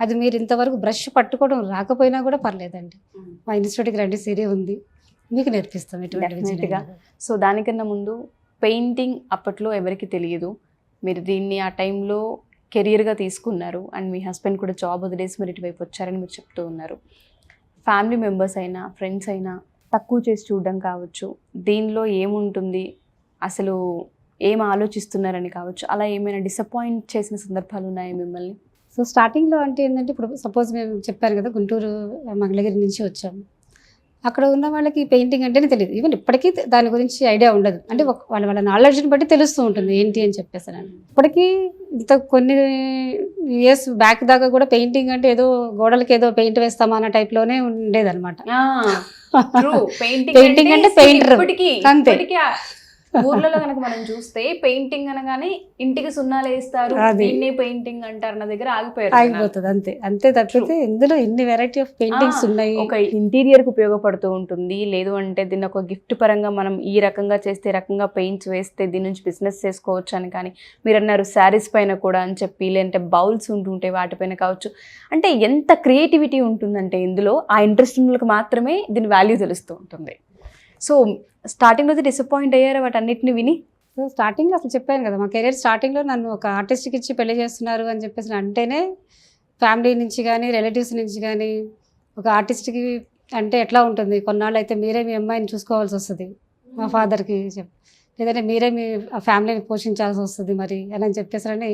అది మీరు ఇంతవరకు బ్రష్ పట్టుకోవడం రాకపోయినా కూడా పర్లేదండి, మా ఇన్స్టిట్యూట్కి రండి, సిరీ ఉంది, మీకు నేర్పిస్తాం డెఫినెట్గా. సో దానికన్నా ముందు పెయింటింగ్ అప్పట్లో ఎవరికి తెలియదు, మీరు దీన్ని ఆ టైంలో కెరియర్గా తీసుకున్నారు అండ్ మీ హస్బెండ్ కూడా జాబ్ వదిలేసి మీరు ఇటువైపు వచ్చారని మీరు చెప్తూ ఉన్నారు. ఫ్యామిలీ మెంబర్స్ అయినా ఫ్రెండ్స్ అయినా తక్కువ చేసి చూడడం కావచ్చు, దీనిలో ఏముంటుంది అసలు ఏం ఆలోచిస్తున్నారని కావచ్చు, అలా ఏమైనా డిసప్పాయింట్ చేసిన సందర్భాలు ఉన్నాయా మిమ్మల్ని? సో స్టార్టింగ్లో అంటే ఏంటంటే ఇప్పుడు సపోజ్ మేము చెప్పారు కదా గుంటూరు మంగళగిరి నుంచి వచ్చాము, అక్కడ ఉన్న వాళ్ళకి పెయింటింగ్ అంటేనే తెలియదు, ఈవెన్ ఇప్పటికీ దాని గురించి ఐడియా ఉండదు. అంటే వాళ్ళ నాలెడ్జ్ని బట్టి తెలుస్తూ ఉంటుంది ఏంటి అని చెప్పేసి. ఇప్పటికీ ఇంత కొన్ని ఇయర్స్ బ్యాక్ దాకా కూడా పెయింటింగ్ అంటే ఏదో గోడలకి ఏదో పెయింట్ వేస్తామా అన్న టైప్లోనే ఉండేదన్నమాట. పెయింటింగ్ అంటే పెయింటర్ అంతే. ఊర్లలో కనుక మనం చూస్తే పెయింటింగ్ అనగానే ఇంటికి సున్నాలు వేస్తారు, దీన్నే పెయింటింగ్ అంటారు, నా దగ్గర ఆగిపోతుంది అంతే. అంతే తప్పితే ఇందులో ఎన్ని వెరైటీ ఆఫ్ పెయింటింగ్స్ ఉన్నాయి. ఒక ఇంటీరియర్ కు ఉపయోగపడుతూ ఉంటుంది, లేదు అంటే దీన్ని ఒక గిఫ్ట్ పరంగా మనం ఈ రకంగా చేస్తే ఈ రకంగా పెయింట్స్ వేస్తే దీని నుంచి బిజినెస్ చేసుకోవచ్చు అని. కానీ మీరు అన్నారు శారీస్ పైన కూడా అని చెప్పి, లేదంటే బౌల్స్ ఉంటుంటాయి వాటిపైన కావచ్చు. అంటే ఎంత క్రియేటివిటీ ఉంటుందంటే ఇందులో ఆ ఇంట్రెస్ట్ ఉన్నలకు మాత్రమే దీని వాల్యూ తెలుస్తూ ఉంటుంది. సో స్టార్టింగ్లో డిసప్పాయింట్ అయ్యారు వాటన్నిటిని విని? సో స్టార్టింగ్లో అసలు చెప్పాను కదా, మా కెరీర్ స్టార్టింగ్లో నన్ను ఒక ఆర్టిస్ట్కి ఇచ్చి పెళ్లి చేస్తున్నారు అని చెప్పేసి అంటేనే ఫ్యామిలీ నుంచి కానీ రిలేటివ్స్ నుంచి కానీ ఒక ఆర్టిస్ట్కి అంటే ఎట్లా ఉంటుంది, కొన్నాళ్ళు అయితే మీరే మీ అమ్మాయిని చూసుకోవాల్సి వస్తుంది, మా ఫాదర్కి లేదంటే మీరే మీ ఆ ఫ్యామిలీని పోషించాల్సి వస్తుంది మరి అని చెప్పేసరని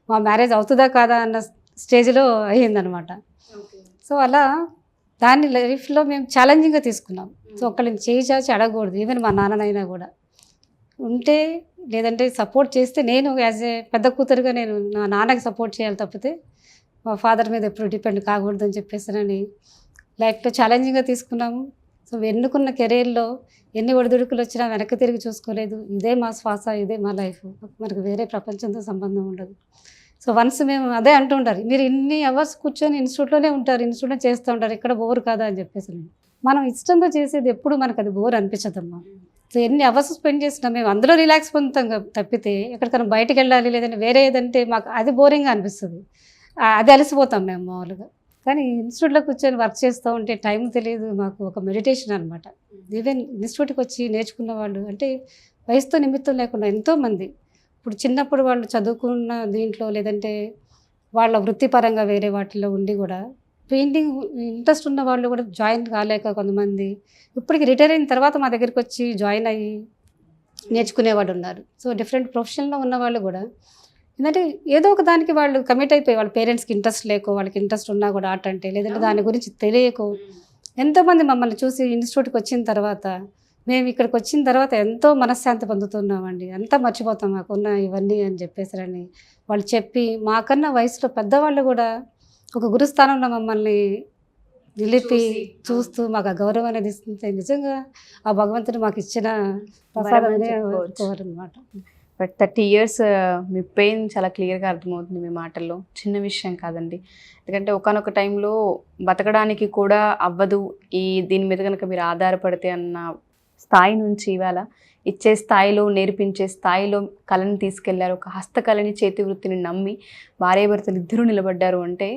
మా మ్యారేజ్ అవుతుందా కాదా అన్న స్టేజ్లో అయ్యిందనమాట. సో అలా దాన్ని లైఫ్లో మేము ఛాలెంజింగ్గా తీసుకున్నాం. సో ఒకళ్ళని చేయి చాచి అడగకూడదు, ఈవెన్ మా నాన్ననైనా కూడా ఉంటే లేదంటే సపోర్ట్ చేస్తే నేను యాజ్ ఏ పెద్ద కూతురుగా నేను నా నాన్నకి సపోర్ట్ చేయాలి తప్పితే మా ఫాదర్ మీద ఎప్పుడు డిపెండ్ కాకూడదు అని చెప్పేసానని లైఫ్లో ఛాలెంజింగ్గా తీసుకున్నాము. సో ఎన్నుకున్న కెరీర్లో ఎన్ని ఒడిదుడుకులు వచ్చినా వెనక్కి తిరిగి చూసుకోలేదు. ఇదే మా శ్వాస, ఇదే మా లైఫ్, మనకు వేరే ప్రపంచంతో సంబంధం ఉండదు. సో వన్స్ మేము అదే అంటూ ఉంటారు, మీరు ఇన్ని అవర్స్ కూర్చొని ఇన్స్టిట్యూట్లోనే ఉంటారు, ఇన్స్టిట్యూట్లో చేస్తూ ఉంటారు, ఇక్కడ బోర్ కాదా అని చెప్పేసి. మనం ఇష్టంతో చేసేది ఎప్పుడు మనకు అది బోర్ అనిపించదమ్మా. సో ఎన్ని అవర్స్ స్పెండ్ చేసినా మేము అందులో రిలాక్స్ పొందుతాం తప్పితే ఎక్కడికైనా బయటకు వెళ్ళాలి లేదంటే వేరే ఏదంటే మాకు అది బోరింగ్గా అనిపిస్తుంది, అది అలసిపోతాం మేము మామూలుగా. కానీ ఇన్స్టిట్యూట్లో కూర్చొని వర్క్ చేస్తూ ఉంటే టైం తెలియదు, మాకు ఒక మెడిటేషన్ అనమాట. ఈవెన్ ఇన్స్టిట్యూట్కి వచ్చి నేర్చుకున్న వాళ్ళు అంటే వయసుతో నిమిత్తం లేకుండా ఎంతోమంది ఇప్పుడు చిన్నప్పుడు వాళ్ళు చదువుకున్న దీంట్లో లేదంటే వాళ్ళ వృత్తిపరంగా వేరే వాటిలో ఉండి కూడా పెయింటింగ్ ఇంట్రెస్ట్ ఉన్న వాళ్ళు కూడా జాయిన్ కాలేక కొంతమంది ఇప్పటికి రిటైర్ అయిన తర్వాత మా దగ్గరికి వచ్చి జాయిన్ అయ్యి నేర్చుకునేవాడు ఉన్నారు. సో డిఫరెంట్ ప్రొఫెషన్లో ఉన్న వాళ్ళు కూడా ఎందుకంటే ఏదో ఒక దానికి వాళ్ళు కమిట్ అయిపోయి వాళ్ళ పేరెంట్స్కి ఇంట్రెస్ట్ లేకో వాళ్ళకి ఇంట్రెస్ట్ ఉన్నా కూడా ఆర్ట్ అంటే లేదంటే దాని గురించి తెలియకో ఎంతోమంది మమ్మల్ని చూసి ఇన్స్టిట్యూట్కి వచ్చిన తర్వాత మేము ఇక్కడికి వచ్చిన తర్వాత ఎంతో మనశ్శాంతి పొందుతున్నామండి, అంతా మర్చిపోతాం మాకున్న ఇవన్నీ అని చెప్పేసారని వాళ్ళు చెప్పి మాకన్నా వయసులో పెద్దవాళ్ళు కూడా ఒక గురుస్థానంలో మమ్మల్ని నిలిపి చూస్తూ మాకు ఆ గౌరవం అనేది ఇస్తుంది. నిజంగా ఆ భగవంతుడు మాకు ఇచ్చిన ప్రసాదమే అనమాట. బట్ 30 years మీ పెయిన్ చాలా క్లియర్గా అర్థమవుతుంది మీ మాటల్లో, చిన్న విషయం కాదండి. ఎందుకంటే ఒకానొక టైంలో బతకడానికి కూడా అవ్వదు దీని మీద కనుక మీరు ఆధారపడితే అన్న స్థాయి నుంచి ఇవాళ ఇచ్చే స్థాయిలో, నేర్పించే స్థాయిలో కళని తీసుకెళ్లారు. ఒక హస్తకళని, చేతి వృత్తిని నమ్మి భార్యాభర్తలు ఇద్దరూ నిలబడ్డారు అంటే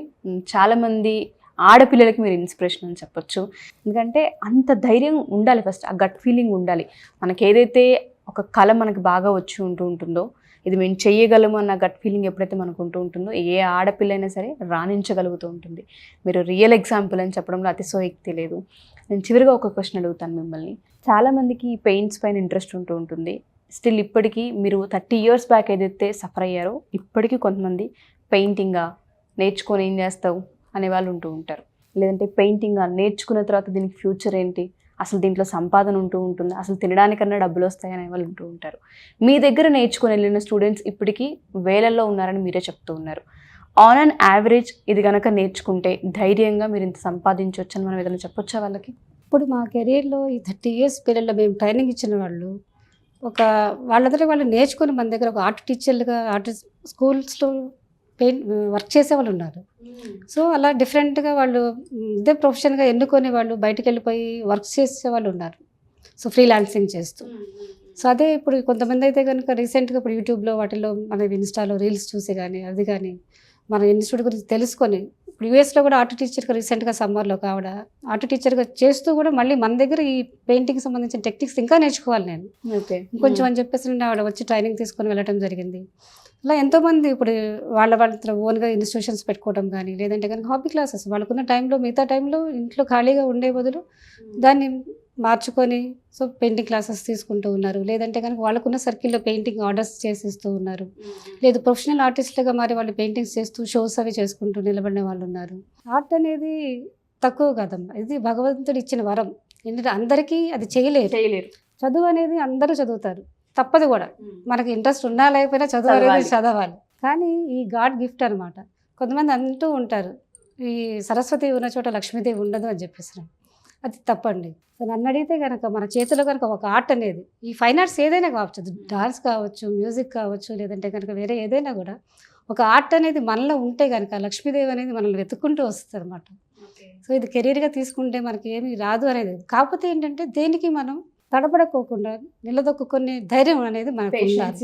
చాలామంది ఆడపిల్లలకి మీరు ఇన్స్పిరేషన్ అని చెప్పొచ్చు. ఎందుకంటే అంత ధైర్యం ఉండాలి, ఫస్ట్ ఆ గట్ ఫీలింగ్ ఉండాలి. మనకి ఏదైతే ఒక కళ మనకు బాగా వచ్చి ఉంటుందో, ఇది మేము చేయగలము అన్న గట్ ఫీలింగ్ ఎప్పుడైతే మనకు ఉంటుందో ఏ ఆడపిల్లైనా సరే రాణించగలుగుతూ ఉంటుంది. మీరు రియల్ ఎగ్జాంపుల్ అని చెప్పడంలో అతిశయోక్తి లేదు. నేను చివరిగా ఒక క్వశ్చన్ అడుగుతాను మిమ్మల్ని. చాలామందికి పెయింట్స్ పైన ఇంట్రెస్ట్ ఉంటుంది. స్టిల్ ఇప్పటికీ మీరు 30 years బ్యాక్ ఏదైతే సఫర్ అయ్యారో ఇప్పటికీ కొంతమంది పెయింటింగ్గా నేర్చుకొని ఏం చేస్తావు అనే వాళ్ళు ఉంటూ ఉంటారు. లేదంటే పెయింటింగ్గా నేర్చుకున్న తర్వాత దీనికి ఫ్యూచర్ ఏంటి, అసలు దీంట్లో సంపాదన ఉంటుంది, అసలు తినడానికన్నా డబ్బులు వస్తాయి అనే వాళ్ళు ఉంటూ ఉంటారు. మీ దగ్గర నేర్చుకుని వెళ్ళిన స్టూడెంట్స్ ఇప్పటికీ వేలల్లో ఉన్నారని మీరే చెప్తూ ఉన్నారు. ఆన్ అన్ యావరేజ్ ఇది కనుక నేర్చుకుంటే ధైర్యంగా మీరు ఇంత సంపాదించవచ్చు అని మనం ఏదైనా చెప్పొచ్చా వాళ్ళకి? ఇప్పుడు మా కెరీర్లో ఈ 30 years పిల్లల్లో మేము ట్రైనింగ్ ఇచ్చిన వాళ్ళు వాళ్ళందరూ వాళ్ళు నేర్చుకుని మన దగ్గర ఒక ఆర్ట్ టీచర్లుగా ఆర్ట్ స్కూల్స్లో వర్క్ చేసేవాళ్ళు ఉన్నారు. సో అలా డిఫరెంట్గా వాళ్ళు ఇదే ప్రొఫెషన్గా ఎన్నుకొని వాళ్ళు బయటకు వెళ్ళిపోయి వర్క్ చేసే వాళ్ళు ఉన్నారు. సో ఫ్రీలాన్సింగ్ చేస్తూ. సో అదే ఇప్పుడు కొంతమంది అయితే కనుక రీసెంట్గా ఇప్పుడు యూట్యూబ్లో వాటిలో మన ఇన్స్టాలో రీల్స్ చూసి కానీ అది కానీ మన ఇన్స్టిట్యూట్ గురించి తెలుసుకొని ఇప్పుడు యూఎస్లో కూడా ఆర్ట్ టీచర్గా రీసెంట్గా సమ్మర్లో కావడ ఆర్ట్ టీచర్గా చేస్తూ కూడా మళ్ళీ మన దగ్గర ఈ పెయింటింగ్కి సంబంధించిన టెక్నిక్స్ ఇంకా నేర్చుకోవాలి నేను ఇంకొంచెం అని చెప్పేసి ఆవిడ వచ్చి ట్రైనింగ్ తీసుకొని వెళ్ళడం జరిగింది. అలా ఎంతోమంది ఇప్పుడు వాళ్ళ ఓన్గా ఇన్స్టిట్యూషన్స్ పెట్టుకోవడం కానీ లేదంటే కనుక హాబీ క్లాసెస్ వాళ్ళకున్న టైంలో మిగతా టైంలో ఇంట్లో ఖాళీగా ఉండే బదులు దాన్ని మార్చుకొని సో పెయింటింగ్ క్లాసెస్ తీసుకుంటూ ఉన్నారు. లేదంటే కనుక వాళ్ళకున్న సర్కిల్లో పెయింటింగ్ ఆర్డర్స్ చేసిస్తూ ఉన్నారు. లేదు ప్రొఫెషనల్ ఆర్టిస్ట్లుగా మరి వాళ్ళు పెయింటింగ్స్ చేస్తూ షోస్ అవి చేసుకుంటూ నిలబడిన వాళ్ళు ఉన్నారు. ఆర్ట్ అనేది తక్కువ కాదమ్మా, ఇది భగవంతుడు ఇచ్చిన వరం. ఏంటంటే అందరికీ అది చేయలేరు. చదువు అనేది అందరూ చదువుతారు, తప్పదు కూడా. మనకి ఇంట్రెస్ట్ ఉన్నా లేకపోయినా చదువు అనేది చదవాలి. కానీ ఈ గాడ్ గిఫ్ట్ అనమాట. కొంతమంది అంటూ ఉంటారు ఈ సరస్వతి ఉన్న చోట లక్ష్మీదేవి ఉండదు అని చెప్పేసి, అది తప్పండి. సో నన్ను అడిగితే కనుక మన చేతిలో కనుక ఒక ఆర్ట్ అనేది ఈ ఫైన్ ఆర్ట్స్ ఏదైనా కావచ్చు, డాన్స్ కావచ్చు, మ్యూజిక్ కావచ్చు, లేదంటే కనుక వేరే ఏదైనా కూడా ఒక ఆర్ట్ అనేది మనలో ఉంటే కనుక లక్ష్మీదేవి అనేది మనల్ని వెతుక్కుంటూ వస్తుంది అనమాట. సో ఇది కెరీర్గా తీసుకుంటే మనకి ఏమీ రాదు అనేది. కాకపోతే ఏంటంటే దేనికి మనం తడబడకోకుండా నిలదొక్కునే ధైర్యం అనేది మనకు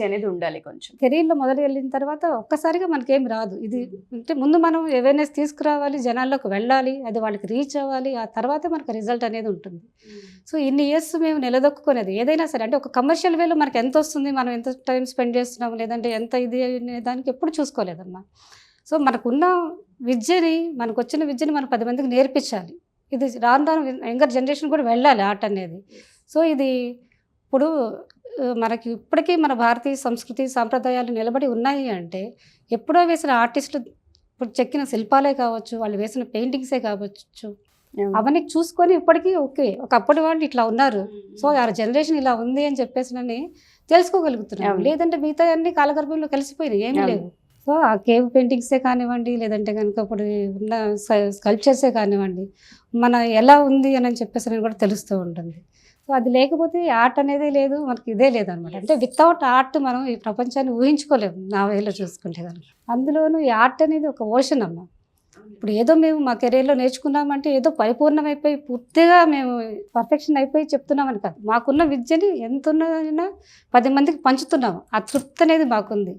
అనేది ఉండాలి. కొంచెం కెరీర్లో మొదలు వెళ్ళిన తర్వాత ఒక్కసారిగా మనకేం రాదు. ఇది అంటే ముందు మనం అవేర్నెస్ తీసుకురావాలి, జనాల్లోకి వెళ్ళాలి, అది వాళ్ళకి రీచ్ అవ్వాలి, ఆ తర్వాతే మనకు రిజల్ట్ అనేది ఉంటుంది. సో ఇన్ని ఇయర్స్ మేము నిలదొక్కునేది ఏదైనా సరే అంటే ఒక కమర్షియల్ వేలో మనకి ఎంత వస్తుంది, మనం ఎంత టైం స్పెండ్ చేస్తున్నాం, లేదంటే ఎంత ఇది అనే దానికి ఎప్పుడు చూసుకోలేదమ్మా. సో మనకున్న విద్యని, మనకు వచ్చిన విద్యని మనం 10 మందికి నేర్పించాలి. ఇది రాను రాను యంగర్ జనరేషన్ కూడా వెళ్ళాలి ఆర్ట్ అనేది. సో ఇది ఇప్పుడు మనకి ఇప్పటికీ మన భారతీయ సంస్కృతి సాంప్రదాయాలు నిలబడి ఉన్నాయి అంటే ఎప్పుడో వేసిన ఆర్టిస్టులు ఇప్పుడు చెక్కిన శిల్పాలే కావచ్చు, వాళ్ళు వేసిన పెయింటింగ్సే కావచ్చు, అవన్నీ చూసుకొని ఇప్పటికీ ఓకే ఒకప్పటి వాళ్ళు ఇట్లా ఉన్నారు, సో ఆ జనరేషన్ ఇలా ఉంది అని చెప్పేసి తెలుసుకోగలుగుతున్నాం. లేదంటే మిగతా అన్ని కాలగర్భంలో కలిసిపోయినాయి, ఏమీ లేవు. సో ఆ కేవ్ పెయింటింగ్సే కానివ్వండి, లేదంటే కనుక ఇప్పుడు ఉన్న స్కల్ప్చర్సే కానివ్వండి, మన ఎలా ఉంది అని చెప్పేసి కూడా తెలుస్తూ ఉంటుంది. సో అది లేకపోతే ఆర్ట్ అనేది లేదు, మనకి ఇదే లేదనమాట. అంటే వితౌట్ ఆర్ట్ మనం ఈ ప్రపంచాన్ని ఊహించుకోలేము నా వేలో చూసుకుంటే కనుక. అందులోనూ ఈ ఆర్ట్ అనేది ఒక ఓషన్ అమ్మ. ఇప్పుడు ఏదో మేము మా కెరీర్లో నేర్చుకున్నామంటే ఏదో పరిపూర్ణమైపోయి పూర్తిగా మేము పర్ఫెక్షన్ అయిపోయి చెప్తున్నామని కాదు. మాకున్న విద్యని ఎంత ఉన్నదైనా 10 మందికి పంచుతున్నాము. ఆ తృప్తి అనేది మాకుంది.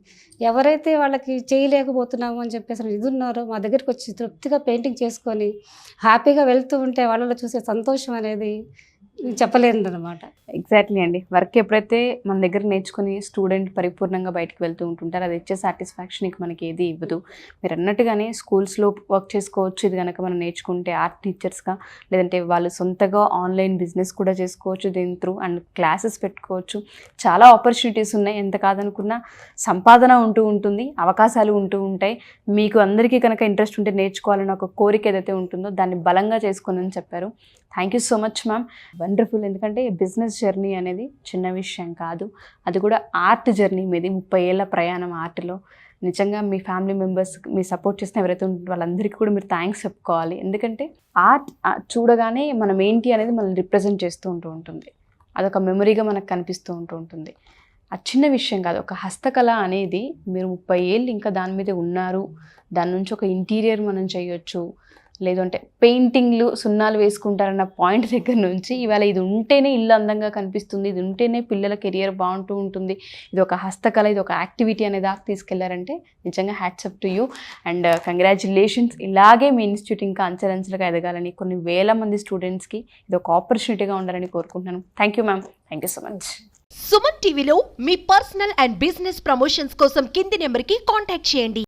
ఎవరైతే వాళ్ళకి చేయలేకపోతున్నాము అని చెప్పేసి ఇది ఉన్నారో మా దగ్గరికి వచ్చి తృప్తిగా పెయింటింగ్ చేసుకొని హ్యాపీగా వెళ్తూ ఉంటే వాళ్ళలో చూసే సంతోషం అనేది చెప్పలేను అనమాట. ఎగ్జాక్ట్లీ అండి. వర్క్ ఎప్పుడైతే మన దగ్గర నేర్చుకుని స్టూడెంట్ పరిపూర్ణంగా బయటకు వెళ్తూ ఉంటుంటారో అది ఇచ్చే సాటిస్ఫాక్షన్ మనకి ఏది ఇవ్వదు. మీరు అన్నట్టుగానే స్కూల్స్లో వర్క్ చేసుకోవచ్చు. ఇది కనుక మనం నేర్చుకుంటే ఆర్ట్ టీచర్స్గా, లేదంటే వాళ్ళు సొంతగా ఆన్లైన్ బిజినెస్ కూడా చేసుకోవచ్చు దీని త్రూ, అండ్ క్లాసెస్ పెట్టుకోవచ్చు. చాలా ఆపర్చునిటీస్ ఉన్నాయి. ఎంత కాదనుకున్నా సంపాదన ఉంటూ ఉంటుంది, అవకాశాలు ఉంటూ ఉంటాయి. మీకు అందరికీ కనుక ఇంట్రెస్ట్ ఉంటే నేర్చుకోవాలని ఒక కోరిక ఏదైతే ఉంటుందో దాన్ని బలంగా చేసుకోనని చెప్పారు. Thank you so much ma'am. Wonderful. ఎందుకంటే బిజినెస్ జర్నీ అనేది చిన్న విషయం కాదు, అది కూడా ఆర్ట్ జర్నీ మీది 30 ఏళ్ళ ప్రయాణం ఆర్ట్లో. నిజంగా మీ ఫ్యామిలీ మెంబర్స్ మీ సపోర్ట్ చేసిన ఎవరైతే ఉంటుందో వాళ్ళందరికీ కూడా మీరు థ్యాంక్స్ చెప్పుకోవాలి. ఎందుకంటే ఆర్ట్ చూడగానే మనం ఏంటి అనేది మనల్ని రిప్రజెంట్ చేస్తూ ఉంటుంది. అదొక మెమరీగా మనకు కనిపిస్తూ ఉంటుంది. అది చిన్న విషయం కాదు. ఒక హస్తకళ అనేది మీరు 30 ఏళ్ళు ఇంకా దాని మీద ఉన్నారు. దాని నుంచి ఒక ఇంటీరియర్ మనం చేయొచ్చు, లేదంటే పెయింటింగ్లు సున్నాలు వేసుకుంటారన్న పాయింట్ దగ్గర నుంచి ఇవాళ ఇది ఉంటేనే ఇల్లు అందంగా కనిపిస్తుంది, ఇది ఉంటేనే పిల్లల కెరియర్ బాగుంటూ ఉంటుంది, ఇది ఒక హస్తకళ, ఇది ఒక యాక్టివిటీ అనే దాకా తీసుకెళ్లారంటే నిజంగా hats up to you and congratulations. ఇలాగే మీ ఇన్స్టిట్యూట్ ఇంకా అంచెలంచెలుగా ఎదగాలని, కొన్ని వేల మంది స్టూడెంట్స్కి ఇది ఒక ఆపర్చునిటీగా ఉండాలని కోరుకుంటున్నాను. Thank you ma'am. Thank you so much. Suman టీవీలో మీ పర్సనల్ అండ్ బిజినెస్ ప్రమోషన్స్ కోసం కింది నెంబర్కి కాంటాక్ట్ చేయండి.